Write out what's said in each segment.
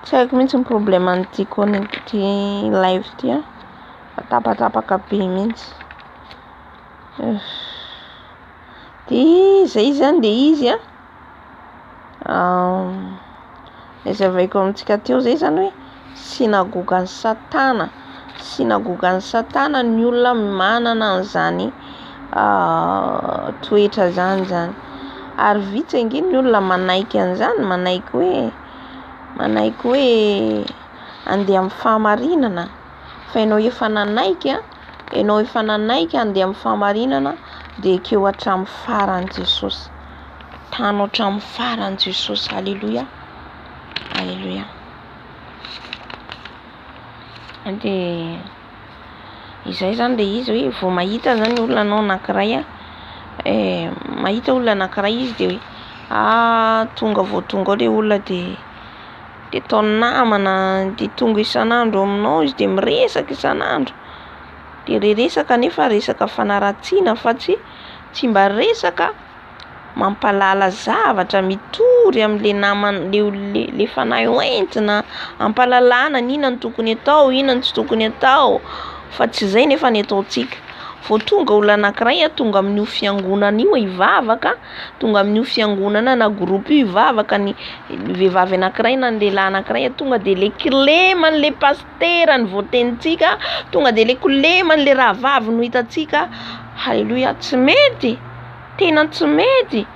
Tsy haiko mihitsy ny probleman'ity connecty live ty a. Tapatapaka be mihitsy. De zay zany de izy a. Zavaiko amintsika teo zay zany hoe sinagogan'ny Satana. Sinagogan'ny Satana ny olona manana an'izany toetra zany. Ary vitsy anginy ny olona manaiky an'izany, manaiky hoe andeha amin'ny fahamarinana. Fa ianao efa nanaiky andeha amin'ny fahamarinana de keo hatramin'ny farany Jesosy. Tanao hatramin'ny farany Jesosy. Halleluja. Halleluja. De izay zany le izy hoe vao mahita zany olona anao anankiray mahita olona anankiray izy de hoe tonga vao tonga ao le olona de tao namana, de tonga isan'andro aminao izy de miresaka isan'andro. De resaka nefa resaka fanaratsiana fa tsy mba resaka mampalala zavatra, mitory am'le namany le fanahy hoentina, ampalalana inona ny tokony atao, inona ny tsy tokony atao. Fa tsy zay nefa ny ataontsika. Vao tonga olona anankiray tonga amin'io fiangonana io hivavaka, tonga amin'io fiangonana na groupe io hivavaka ny vehivavy anankiray na ny lehilahy anankiray tonga de le kileman'le pastera ny voatenintsika, tonga de le kileman'le rahavavy no hitantsika. Halleluja. Tsy mety, tena tsy mety.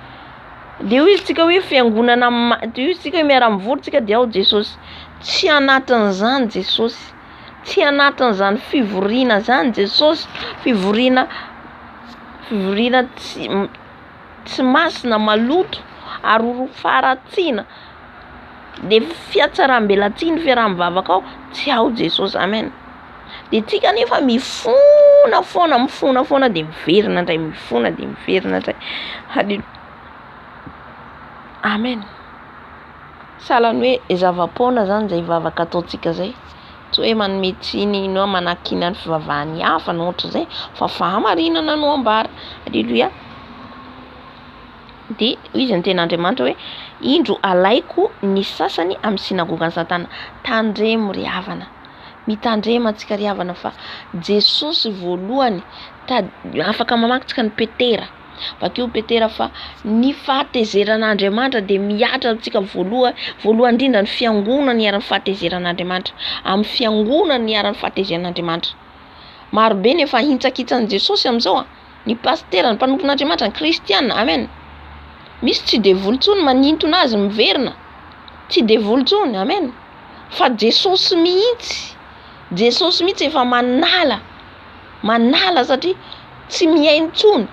De io izy tsika hoe fiangonana, de io tsika miara-mivory tsika de ao Jesosy. Tsy anatin'izany Jesosy. Tsy anatin'izany fivoriana zany Jesosy. Fivoriana tsy masina, maloto, aroro faratsiana. De fiatsaram-belatsiana fiaraha-mivavaka ao tsy ao Jesosy. Amen. De tsika nefa mifona foana de miverina indray, mifona de miverina indray. Halleluja. Amen. Sahalan'ny hoe zava-poana zany zay vavaka ataontsika zay. Tsy hoe manome tsiny no manakina ny fivavahany hafa no ohatra zay, fa fahamarinana no ambara. Halleluja. De izy ny Tenin'Andriamanitra hoe indro alaiko ny sasany amin'ny sinagogan'ny Satana. Tandremo ry havana. Mitandrema antsika ry havana fa Jesosy voalohany afaka mamakintsika ny Petera. Bakeo Petera fa ny fahatezeran'Andriamanitra de miatra antsika voalohany indrindra ny fiangonana ny aran'ny fahatezeran'Andriamanitra. Amin'ny fiangonana ny aran'ny fahatezeran'Andriamanitra. Maro be nefa hintsakitsan'i Jesosy amin'izao ny pastera, ny mpanompon'Andriamanitra, ny kristiana. Amen. Misy tsy de volontsony manintona azy miverina. Tsy de volontsony. Amen. Fa Jesosy mihitsy efa manala satria tsy miaintsony.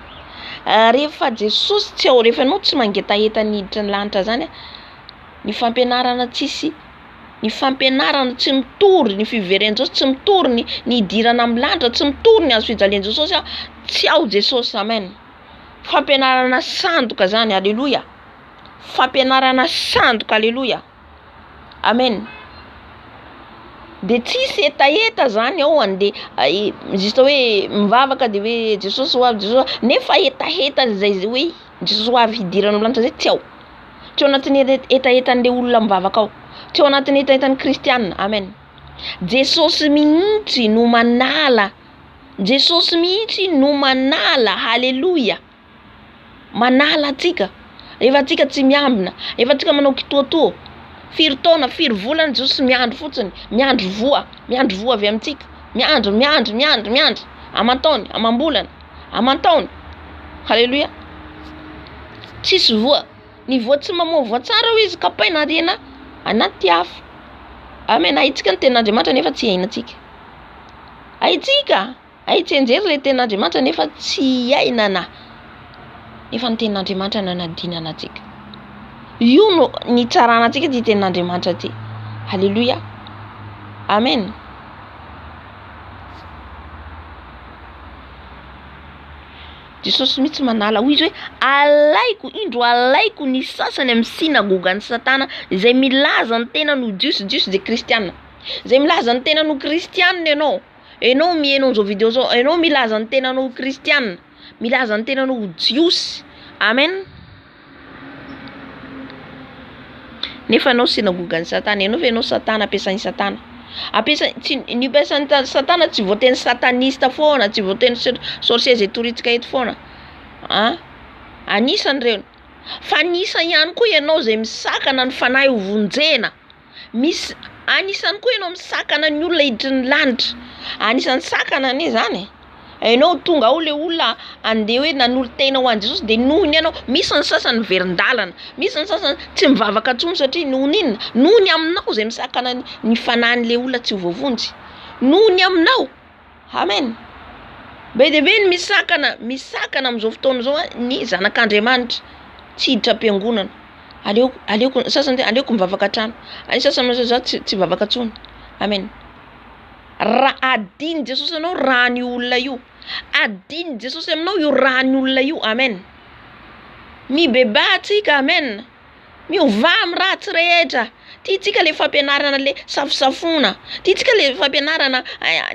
Rehefa Jesosy tsy ao, rehefa anao tsy mangetaheta niditra ny lanitra zany ny fampianarana tsisy, ny fampianarana tsy mitory, ny fiveren'i Jesosy tsy mitory, ny idirana amin'ny lanitra tsy mitory, ny azo fijalian'i Jesosy tsy ao Jesosy. Amen. Fampianarana sandoka zany. Halleluja. Fampianarana sandoka. Halleluja. Amen. De tsisy etaeta zany ao ande justa hoe mivavaka de hoe Jesosy ho avy, Jesosy nefa etaeta zay hoe Jesosy ho avy hidirana amin'ny lanitra zay tsy ao. Tsy ao anatin'ny etaetan'le olona mivavaka ao. Tsy ao anatin'ny etaetan'ny kristiana. Amen. Jesosy mihitsy no manala. Jesosy mihitsy no manala. Halleluja. Manala atsika. Rehefa atsika tsy miambina, rehefa atsika manao kitoatoa, firy taona, firy volana Jesosy miandro fotsiny, miandro voa avy amintsika, miandro aman-taony, amam-bolana, aman-taony. Halleluja. Tsisy voa. Ny voa tsy mamoa voa tsara ho izy kapaina arena anaty afo. Amen. Haitsika ny Tenin'Andriamanitra nefa tsy hainantsika. Haitsenjery le Tenin'Andriamanitra nefa tsy hainana. Nefa ny Tenin'Andriamanitra nanadinana antsika. Io no ny tsarana antsika ty Tenin'Andriamanitra ty. Halleluja. Amen. Jesosy mihitsy manala hoy izy hoe indro alaiko ny sasany amin'ny sinagogan'ny Satana izay milaza ny tena no jiosy de kristiana. Izay milaza ny tena no kristiana ianao mihaino an'izao video zao, ianao milaza ny tena no kristiana, milaza ny tena no jiosy. Amen. nefa anao sinagogan'ny satana, ianao fa ianao satana ampiasain'ny satana. Ny ampiasan'ny satana tsy voateny satanista foana, tsy voateny sorciers etoritsika eto foana. Anisany reo. Fa anisany ihany koa ianao zay misakana ny fanahy ho vonjena. Anisany koa ianao misakana ny olona hiditra ny lanitra. Anisany sakana anie zany. Ianao tonga ao le olona andeha hoe nanolo tena ho an'i Jesosy de nohony ianao. Misy ny sasany verin-dalana, misy ny sasany tsy mivavaka atsony satria nohony inona? Nohony aminao zay misakana ny fanahin'le olona tsy ho voavonjy. Nohony aminao. Amen. Be de be ny misakana amin'izao fotoana zao ny zanak'Andriamanitra tsy hiditra am-piangonana. Aleoko sasany aleoko mivavaka trano. Any sasany za tsy vavaka atsony. Amen. Adiny Jesosy anao rahan'ny olona io. Adiny Jesosy aminao io rahan'ny olona io. Amen. Mibebatsika, amen. Miova amin'ny ratsy rehetra. Tiatsika le fampianarana le safosafona. Tiatsika le fampianarana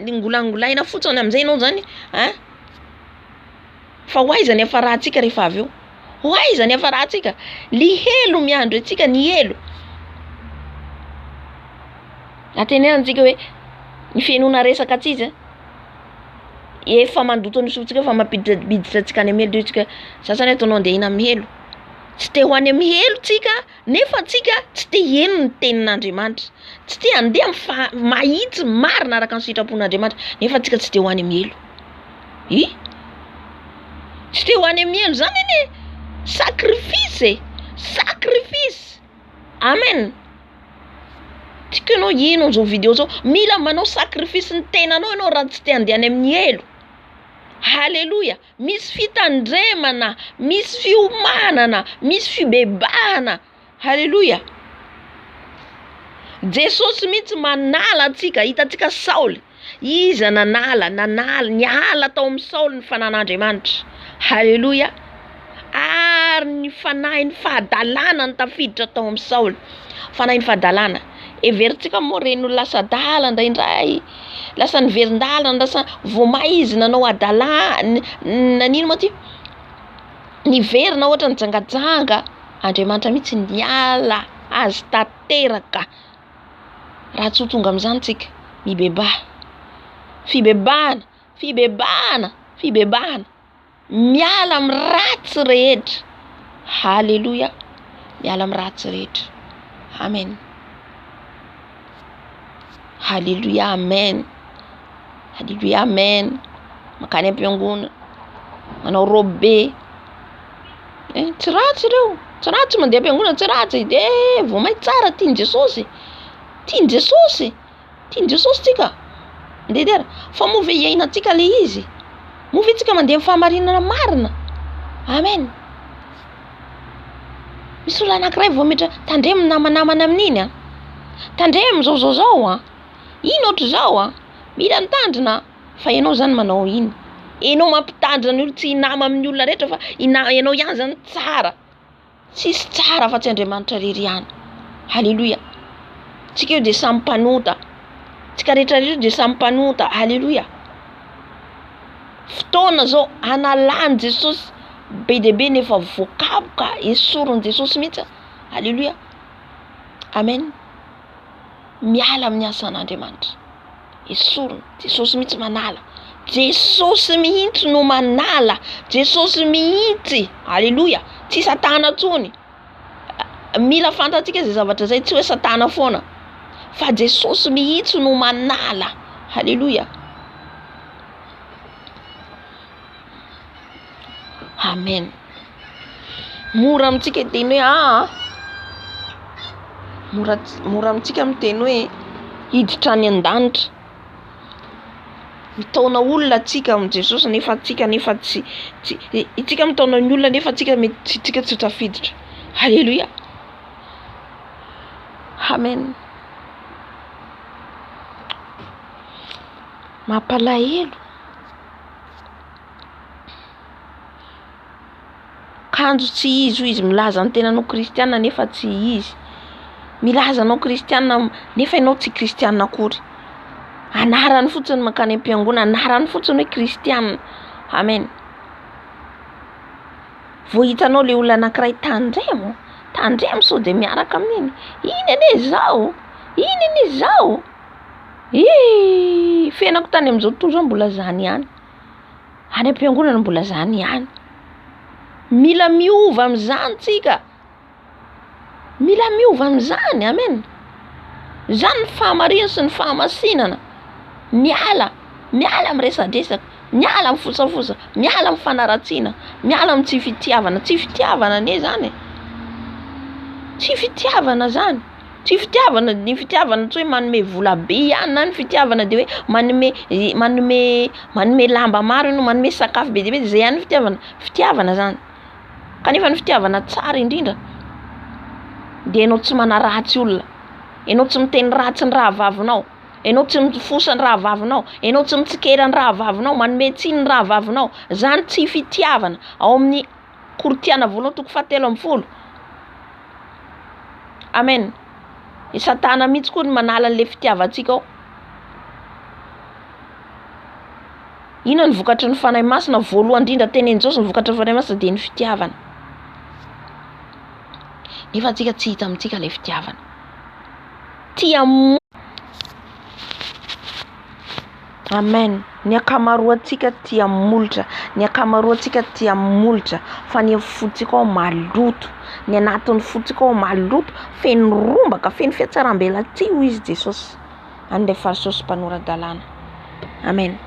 ngolangolaina fotsiny amin'izay ianao zany, fa hoaizany afa rahatsika rehefa avy eo. Hoaizany afa rahatsika. Li helo miandro antsika ny helo. Atenenantsika hoe ny fiainona resaka atsy efa mandoto ny sotsika fa mampiditra antsika any amin'ny helo tsika. Sasany ataonao andeha ina amin'ny helo. Tsy te ho any amin'ny helo tsika, nefa tsika tsy te heno ny tenin'Andriamanitra. Tsy te andeha mahitsy marina araka ny sitrapon'Andriamanitra, nefa tsika tsy te ho any amin'ny helo. Tsy te ho any amin'ny helo zany anie sacrifice. Amen. Tsika ianao ino zao video zao, mila manao sacrifice ny tenanao ianao raha tsy te andeha any amin'ny helo. Halleluja. Misy fitandremana, misy fiomanana, misy fibebahana. Halleluja. Jesosy mihitsy manala atsika. Hitatsika Saoly, iza niala tao amin'ny Saoly ny fanan'Andriamanitra. Halleluja. Ary ny fanahy ny fahadalana ny tafiditra tao amin'ny Saoly. Fanahy ny fahadalana. Everitsika moa reny lasa dala indraindray. Lasa niverin-dalana, lasa voamaizina nanao adalana. Nanino moa ty? Niverina ohatra ny jangajanga. Andriamanitra mihitsy niala azy tanteraka. Raha tsy ho tonga amin'izany tsika. Mibebaha. Fibebahana. Miala amin'ny ratsy rehetra. Halleluja. Miala amin'ny ratsy rehetra. Amen. Halleluja. Amen. Halleluja. Amen. Makany am-piangonana. Manao robe. Tsy ratsy reo. Tsy ratsy mandeha am-piangonana, tsy ratsy. Vao may tsara tiany Jesosy. Tiany Jesosy tsika. Ndedera. Fa move iainantsika le izy. Move tsika mandeha amin'ny fahamarinana marina. Amen. Misy olona anankiray vao metra tandremo namanamana amin'iny. Tandremo zao. Ino ohatry zao mila mitandrina. Fa ianao zany manao iny. Ianao mampitandrina ny olo tsy hinama amin'ny olona rehetra fa ianao ihany zany tsara. Tsisy tsara fa tsy Andriamanitra rery ihany. Halleluja. Tsika io de samy mpanota. Tsika rehetra de samy mpanota. Halleluja. Fotoana zao analany Jesosy be de be nefa voakaboka esorony Jesosy mihitsy. Halleluja. Amen. Miala amin'ny asan'Andriamanitra. Esorony Jesosy mihitsy manala. Jesosy mihitsy no manala. Jesosy mihitsy. Halleluja. Tsy satana tsony. Mila fantatsika zay zavatra zay, tsy hoe satana foana. Fa Jesosy mihitsy no manala. Halleluja. Amen. Mora amintsika teny hoe mora amintsika miteny hoe hiditra any an-danitra. Mitaona olona tsika amin'ny Jesosy nefa tsy tsika mitaona ny olona nefa tsika tsy tafiditra. Halleluja. Amen. Mampalahelo. Kanjo tsy izy milaza ny tenanao kristiana nefa tsy izy. Milaza anao kristiana nefa ianao tsy kristiana akory. Anarany fotsiny makany am-piangonana, anarany fotsiny hoe kristiana. Amen. Vao hitanao le olona anankiray tandremo tandremo sao de miaraka amin'iny. Iny ane zao. Iny ane zao. Fiainako tany amin'izao tontolo zao mbola zany ihany. Any am-piangonana mbola zany ihany. Mila miova amin'izany tsika. Mila miova amin'izany. Amen. Zany ny fahamarina sy ny fahamasinana. Miala amin'ny resadresaka, miala amin'ny fosafosa, miala amin'ny fanaratsiana, miala amin'ny tsy fitiavana. Tsy fitiavana ane zany. Tsy fitiavana zany. Tsy fitiavana, ny fitiavana tsy hoe manome vola be ihany na ny fitiavana de hoe manome lamba maro ianao, manome sakafo be de be, zay ihany fitiavana. Fitiavana zany. Kanefa ny fitiavana tsara indrindra de ianao tsy manaratsy olona, ianao tsy miteny ratsy ny rahavavinao, ianao tsy mifosa ny rahavavinao, ianao tsy mitsikera ny rahavavinao, manome tsiny ny rahavavinao. Zany tsy fitiavana. Ao amin'ny Koritiana 2:7. Amen. I Satana mihitsy koa ny manala an'le fitiavantsika ao. Ina ny vokatry ny fanahy masina voalohany indrindra tenen'i Jesosy, ny vokatry ny fanahy masina de ny fitiavana. Nefa antsika tsy hita amintsika le fitiavana. Amen. Ny akamaroantsika tia molotra, ny akamaroantsika tia molotra, fa ny fotsika ao maloto, ny anatin'ny fotsika ao maloto, feno rombaka, feno fiatsaram-bela ty ho izy Jesosy. An'ilay fariseho sy mpanoran-dalàna. Amen.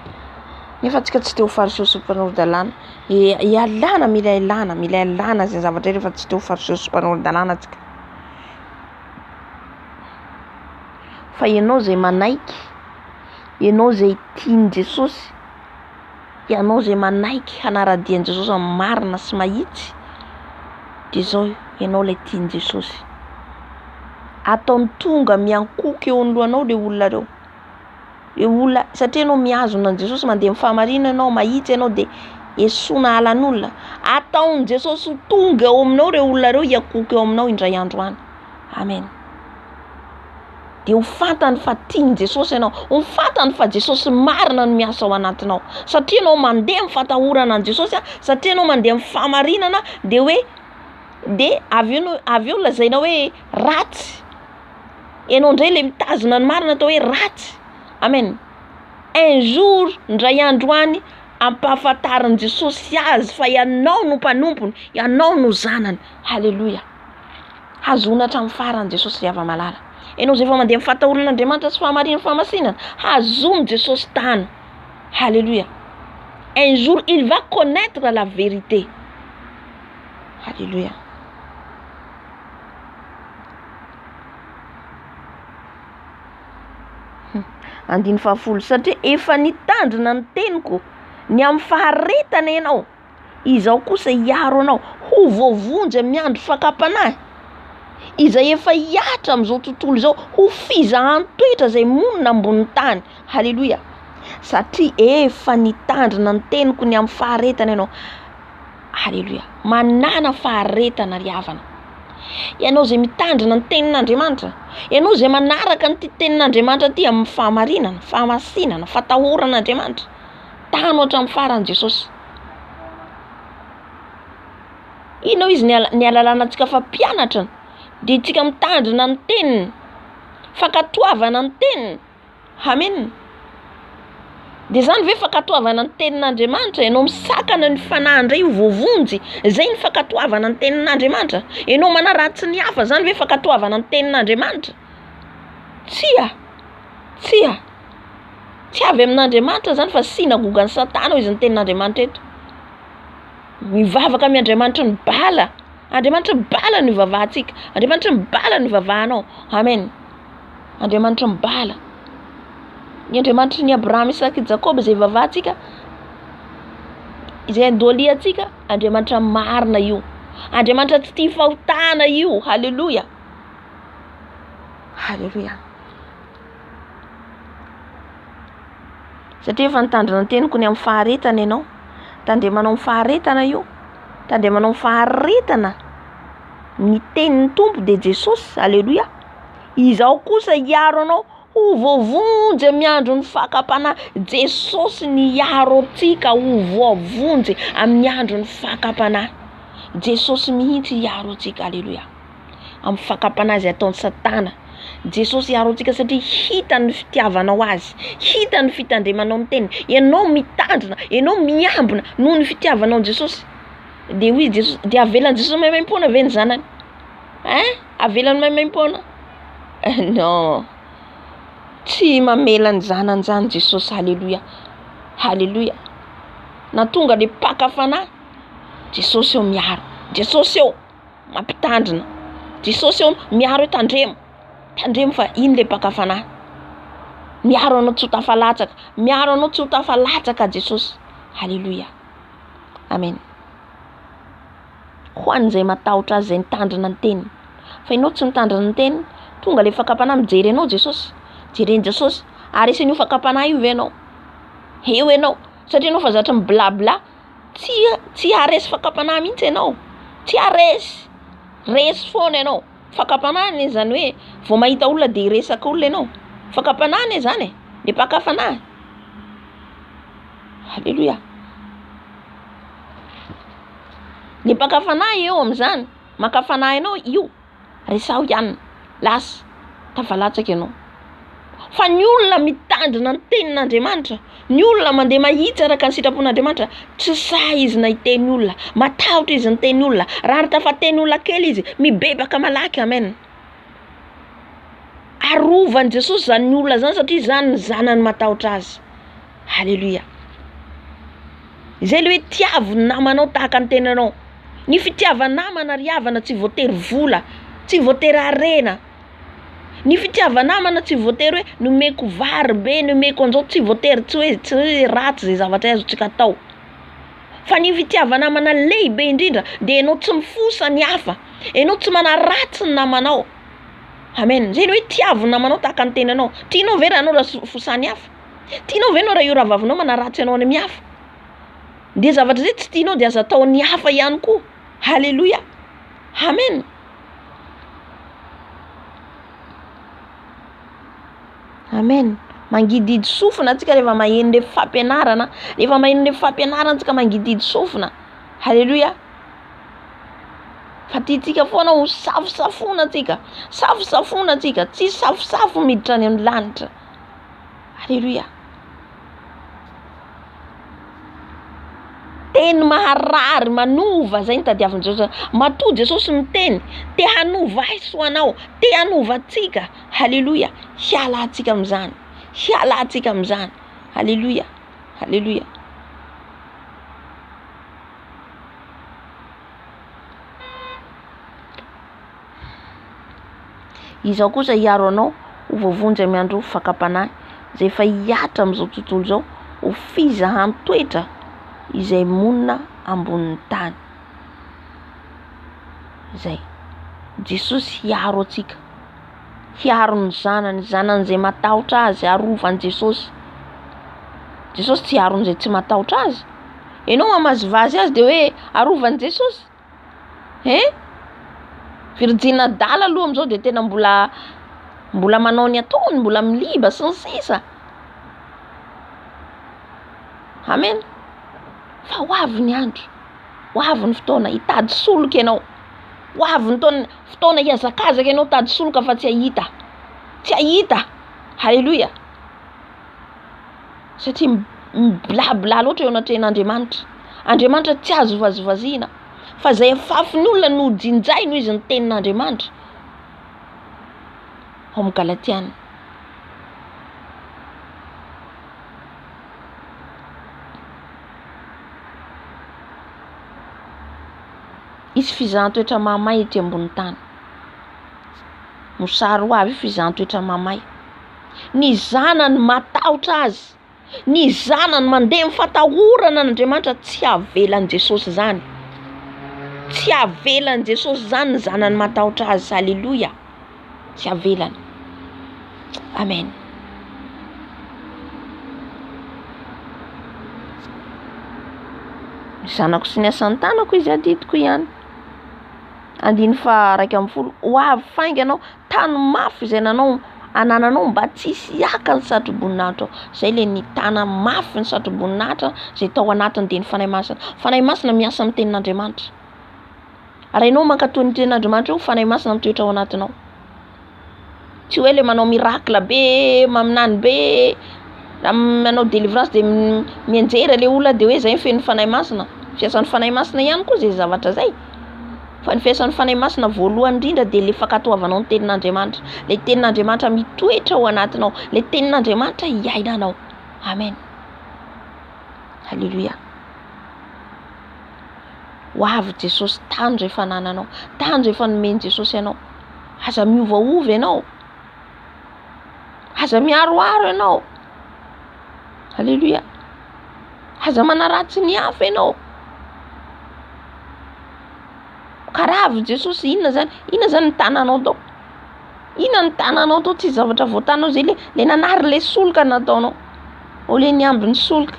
Nefa antsika tsy teo fariseho sy mpanoran-dalàna. Mila ilana zay zavatra rehefa tsy teo fariseho sy mpanoran-dalàna antsika. Fa ianao zay manaiky, ianao zay tiany Jesosy, ianao zay manaiky hanaradian'i Jesosy amin'ny marina sy mahitsy, de zao ianao lay tiany Jesosy. Ataony tonga miankoka eo anoloanao le olona reo. Le olona satria ianao miazona an Jesosy, mandeha amin'ny fahamarina ianao, mahitsy ianao de esoina halan'olona. Ataony Jesosy tonga eo aminao reo olona reo, hiankoka eo aminao indray andro any. Amen. De ho fantany fa tiany Jesosy ianao, ho fantany fa Jesosy marina no miasa ao anatinao. Satria ianao mandeha amin'ny fatahorana an Jesosy, satria ianao mandeha amin'ny fahamarinana, de hoe avy eo lazainao hoe ratsy. Ianao indray le mitazona ny marina atao hoe ratsy. Amen. Un jour, indray andro any, ampahafantariny Jesosy azy fa ianao no mpanompony, ianao no zanany. Halleluja. Hazona hatramin'ny farany Jesosy riava malala. Ianao zay efa mandeha amin'ny fatahoran'Andriamanitra sy fahamarinana fahamasinana, hazomy Jesosy tany. Halleluja. Un jour, il va connaître la vérité. Halleluja. Andiny fahafolo, satria efa nitandrina ny teniko ny amin'ny faharetana ianao, izao kosa hiaro anao ho voavonjy amin'ny andro fakapanahy, izay efa hiatra amin'izao tontolo izao, ho fizahan-toetra zay monina ambony tany. Halleluja. Satria efa nitandrina ny teniko ny amin'ny faharetana ianao. Halleluja. Manana faharetana ry havana. Ianao zay mitandrina ny tenin'Andriamanitra, ianao zay manaraka ny tenin'Andriamanitra ty amin'ny fahamarinana, fahamasinana, fatahoran'Andriamanitra, tanao hatramin'ny farany Jesosy. Inao izy ny alalànantsika fa mpianatra, de tsika mitandrina ny teniny, fankatoavana ny teniny. Amen. De zany ve fankatoavana ny tenin'Andriamanitra, ianao misakana ny fanahy indray ho voavonjy, zay ny fankatoavana ny tenin'Andriamanitra. Ianao manaratsy ny hafa, zany ve fankatoavana ny tenin'Andriamanitra? Tsy avy amin'Andriamanitra zany, fa sinagogan'ny Satana izy ny tenin'Andriamanitra eto. Mivavaka amin'ny Andriamanitra ny bala. Andriamanitra mibala ny ivavahantsika, Andriamanitra mibala ny ivavahanao. Amen. Andriamanitra mibala. Ny Andriamanitra ny Abraham, Isaka, Jakob zay ivavahantsika, izay andoliantsika, Andriamanitra marina io. Andriamanitra tsy tia fahotana io. Halleluja. Halleluja. Satria efa nitandrina ny teniko ny amin'ny faharetana ianao, tandremanao ny faharetana io, tandremanao ny faharetana ny tenin'ny Tompo de Jesosy. Halleluja. Izao kosa hiaro anao ho voavonjy amin'ny andro ny fakapanahy. Jesosy ny hiaro antsika ho voavonjy amin'ny andro ny fakapanahy. Jesosy mihitsy hiaro antsika. Halleluja. amin'ny fakapanazy ataony Satana. Jesosy hiaro antsika satria hitany ny fitiavanao azy, hitany ny fitandremanao amin'ny teniny. Ianao mitandrina, ianao miambina noho ny fitiavanao Jesosy. De hoy Jesosy, de avelan'i Jesosy maimaim-poana ve ny zanany? Avelany maimaim-poana? Non. Tsy mamela ny zanany zany Jesosy. Halleluja. Halleluja. Na tonga le mpakafanahy, Jesosy eo miaro. Jesosy eo mampitandrina. Jesosy eo miaro tandremo. Tandremo fa iny le mpakafanahy. Miaro anao tsy ho tafalatsaka. Miaro anao tsy ho tafalatsaka Jesosy. Halleluja. Amen. Ho an'izay matahotra azy, zay nitandrina ny teniny. Fa ianao tsy nitandrina ny teniny, tonga le fakapanahy mijery anao Jesosy. Jereny Jesosy, aresy an'io fakapanahy io ve anao? Eo ianao, satria anao fa zatra miblabla, tsy aresy fakapanahy mihitsy ianao. Tsy aresy. Resy foana ianao. Fakapanahy zany hoe vao mahita olona de resaka olona ianao. Fakapanahy zany le mpakafanahy. Halleluja. Le mpakafanahy eo amin'izany, makafanahy ianao io, resaho ihany, lasa tafalatsaka ianao. Fa ny olona mitandrina ny tenin'Andriamanitra, ny olona mandeha mahitsy araka ny sitrapon'Andriamanitra, tsy sahy izy na hiteny olona, matahotra izy niteny olona. Raha tafateny olona kely izy, mibebaka malaky. Amen. Arovan'i Jesosy zany ny olona zany satria zany ny zanany matahotra azy. Halleluja. Izay le hoe tiavy namanao tahaka ny tenanao. Ny fitiavan-namana ry havana tsy voatery vola, tsy voatery arena. Ny fitiavan-namana tsy voatery hoe nomeko vary be, nomeko an'izao, tsy voatery, tsy hoe ratsy zay zavatra azontsika atao. Fa ny fitiavan-namana lehibe indrindra de ianao tsy mifosa ny hafa, ianao tsy manaratsy ny namanao. Amen. Zay hoe tiavy namanao tahaka ny tenanao. Tianao ve raha anao raha fosany hafa? Tianao ve anao raha io ravavinao manaratsy anao any amin'ny hafa? De zavatra zay tsy tianao de aza atao ny hafa ihany koa. Halleluja. Amen. Amen. Mangididy sofina antsika rehefa maheno le fampianarana, rehefa maheno le fampianarana antsika mangididy sofina. Halleluja. Fa tiatsika foana ho safosafona antsika, safosafona antsika, tsy safosafo miditra any amin'ny lanitra. Halleluja. Teny maharary, manova, zay ny tadiavin'i Jesosy. Matoa Jesosy miteny, te hanova aiso anao, te hanova atsika. Halleluja. Hiala atsika amin'izany. Hiala atsika amin'izany. Halleluja. Halleluja. Izao kosa hiaro anao ho voavonjy amin'ny andro fakapanahy, zay efa hiatra amin'izao tontolo zao, ho fizahan toetra izay monina ambonin'ny tany. Zay. Jesosy hiaro atsika. Hiaro ny zanany zay matahotra azy, arovany Jesosy. Jesosy tsy hiaro zay tsy matahotra azy. Ianao mamazivazy azy de hoe arovany Jesosy. Virjina dala aloha am'izao de tena mbola manao ny ataony, mbola miliba sy ny sisa. Amen. Fa ho avy ny andro, ho avy ny fotoana hitady soloka ianao, ho avy ny fotoana hiazakazaka ianao tady soloka fa tsy ahita. Tsy ahita. Halleluja. Satria miblabla loatra eo anatrehan'Andriamanitra. Andriamanitra tsy azo vazivaziana. Fa zay afafin'ny olona no jinjay noho izy ny tenin'Andriamanitra. Ao amin'ny Galatiana. Isy fizahan-toetra mamay ety ambony tany. Mosary ho avy fizahan-toetra mamay. Ny zanany matahotra azy, ny zanany mandeha mifatahorana an'Andriamanitra, tsy avelan'i Jesosy zany. Tsy avelan'i Jesosy zany ny zanany matahotra azy. Halleluja. Tsy avelany. Amen. Ny zanako sy ny asan'ny tanako izy adidiko ihany. 140 ho avy fainganao tany mafy izay anananao mba tsisy hiaka ny satroboninahitra. Zay le ny tana mafy ny satroboninahitra zay tao anatiny de ny fanahy masina. Fanahy masina miasa amin'ny tenin'Andriamanitra. Raha ianao mankatoy ny Tenin'Andriamanitra io fanahy masina mitoetra ao anatinao. Tsy hoe le manao miracle be, maminany be, manao délivrance de mianjera le olona de hoe zay feno fanahy masina. Fiasan'ny fanahy masina ihany koa zay zavatra zay. Fa ny fiasan'ny fanahy masina voalohany indrindra de le fankatoavanao ny Tenin'Andriamanitra. Le Tenin'Andriamanitra mitoetra ao anatinao. Le Tenin'Andriamanitra iainanao. Amen. Alléluia. Ho avy Jesosy tany rehefa nananao. Tany rehefa nomeny Jesosy ianao. Aza miovaova ianao. Aza miaroaro ianao. Alléluia. Aza manaratsy ny hafa ianao. Karaha avy Jesosy inona zany ny tananao tao? Inona ny tananao tao? Tsy zavatra voatanao zay le nanary le solika nataonao. O le niamby ny solika.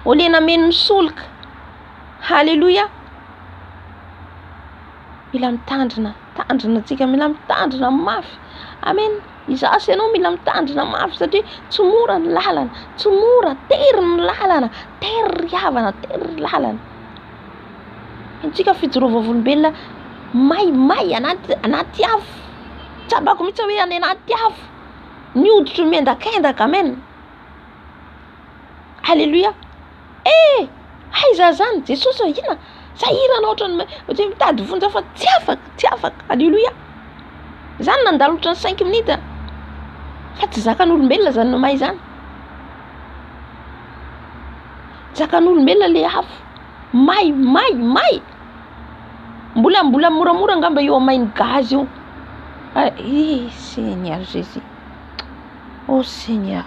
O le nameny ny solika. Alléluia. Mila mitandrina antsika, mila mitandrina mafy. Amen. Izasy ianao mila mitandrina mafy satria tsy mora ny lalana, tsy mora, tery ny lalana, tery riavana, tery lalana. Antsika fijorovavolombelona may anaty afo. Tsabako mitsy hoe any anaty afo. Ny hoditry mendakendaka, amen. Alléluia. Aiza zany Jesosy ina? Sahirana ohatrany mitady vonjy fa tsy afaka. Alléluia. Zany nandalo ohatrany 5 minutes. Fa tsy zakan'olombelona zany nomay zany. Zakan'olombelona le afo. May. Mbola moramora ngamba eo amainy gaz io. Seigneur Jésus. Oh Seigneur.